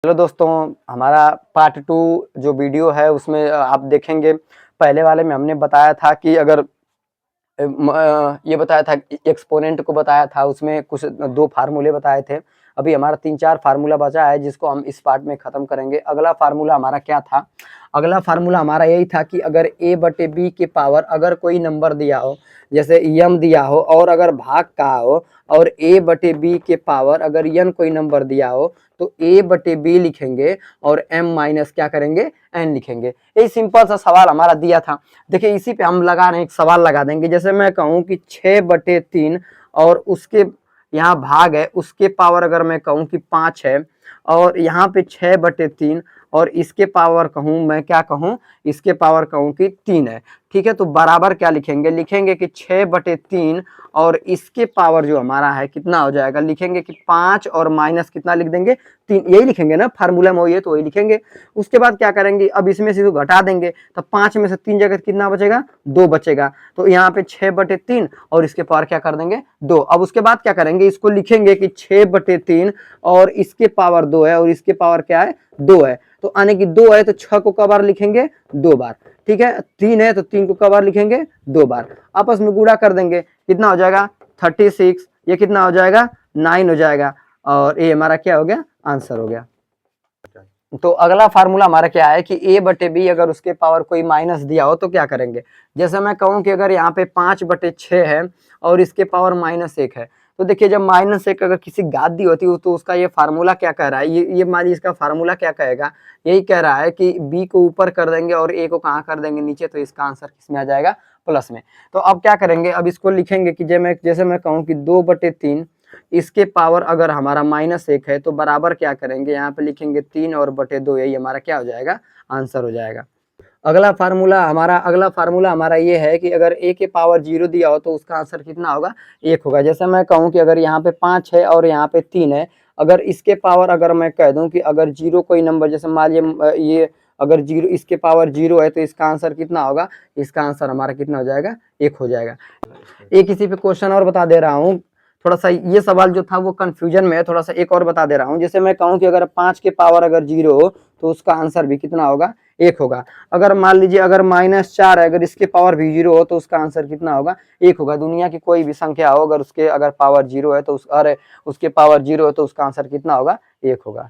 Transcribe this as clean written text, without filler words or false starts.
Hello दोस्तों, हमारा part 2 जो वीडियो है उसमें आप देखेंगे। पहले वाले में हमने बताया था कि अगर ये बताया था, एक्सपोनेंट को बताया था, उसमें कुछ 2 फार्मूले बताए थे। अभी हमारा 3-4 फार्मूला बचा है जिसको हम इस पार्ट में ख़त्म करेंगे। अगला फार्मूला हमारा क्या था? अगला फार्मूला हमारा यही था कि अगर a/b के पावर अगर कोई नंबर दिया हो, जैसे m दिया हो और अगर भाग का हो, और a/b के पावर अगर n कोई नंबर दिया हो तो a/b लिखेंगे और m माइनस क्या करेंगे, n लिखेंगे। यही सिंपल सा सवाल हमारा दिया था। देखिए इसी पे हम लगा रहे हैं, एक सवाल लगा देंगे। जैसे मैं कहूँ कि 6/3 और उसके यहाँ भाग है, उसके पावर अगर मैं कहूँ कि 5 है, और यहाँ पे 6/3 और इसके पावर कहूँ, मैं क्या कहूँ, इसके पावर कहूँ कि 3 है। ठीक है, तो बराबर क्या लिखेंगे? लिखेंगे कि 6/3 और इसके पावर जो हमारा है कितना हो जाएगा, लिखेंगे कि 5 और माइनस कितना लिख देंगे, 3। यही लिखेंगे ना, फार्मूला में वही है तो वही लिखेंगे। उसके बाद क्या करेंगे, अब इसमें से तो घटा देंगे, तो 5 में से 3 जगह कितना बचेगा, 2 बचेगा। तो यहाँ पे 6/3 और इसके पावर क्या कर देंगे, 2। अब उसके बाद क्या करेंगे, इसको लिखेंगे कि 6/3 और इसके पावर 2 है और इसके पावर क्या है, 2 है। तो आने की 2 है तो 6 को कब बार लिखेंगे, 2 बार। ठीक है, 3 है तो 3 को कब बार लिखेंगे, 2 बार। आपस में गुणा कर देंगे, कितना हो जाएगा 36। ये कितना हो जाएगा, 9 हो जाएगा। और ये हमारा क्या हो गया, आंसर हो गया। तो अगला फार्मूला हमारा क्या है कि a/b अगर उसके पावर कोई माइनस दिया हो तो क्या करेंगे। जैसे मैं कहूँ कि अगर यहाँ पे 5/6 है और इसके पावर -1 है, तो देखिए जब -1 अगर किसी घात दी होती है तो उसका ये फार्मूला क्या कह रहा है, ये मान लीजिए इसका फार्मूला क्या कहेगा, यही कह रहा है कि b को ऊपर कर देंगे और a को कहाँ कर देंगे, नीचे। तो इसका आंसर किसमें आ जाएगा, प्लस में। तो अब क्या करेंगे, अब इसको लिखेंगे कि जैसे मैं कहूँ कि 2/3 इसके पावर अगर हमारा -1 है तो बराबर क्या करेंगे, यहाँ पे लिखेंगे 3 और बटे 2। यही हमारा क्या हो जाएगा, आंसर हो जाएगा। अगला फार्मूला हमारा ये है कि अगर a के पावर 0 दिया हो तो उसका आंसर कितना होगा, 1 होगा। जैसे मैं कहूँ कि अगर यहाँ पे 5 है और यहाँ पे 3 है, अगर इसके पावर अगर मैं कह दूं कि अगर 0 कोई नंबर, जैसे मान लीजिए ये अगर 0, इसके पावर 0 है तो इसका आंसर कितना होगा, इसका आंसर हमारा कितना हो जाएगा, 1 हो जाएगा। एक इसी पे क्वेश्चन और बता दे रहा हूँ, थोड़ा सा ये सवाल जो था वो कंफ्यूजन में है, थोड़ा सा एक और बता दे रहा हूँ। जैसे मैं कहूँ कि अगर 5 के पावर अगर 0 हो तो उसका आंसर भी कितना होगा, 1 होगा। अगर मान लीजिए अगर -4 है, अगर इसके पावर भी 0 हो तो उसका आंसर कितना होगा, 1 होगा। दुनिया की कोई भी संख्या हो, अगर उसके अगर पावर 0 है तो उसके पावर 0 है तो उसका आंसर कितना होगा, 1 होगा।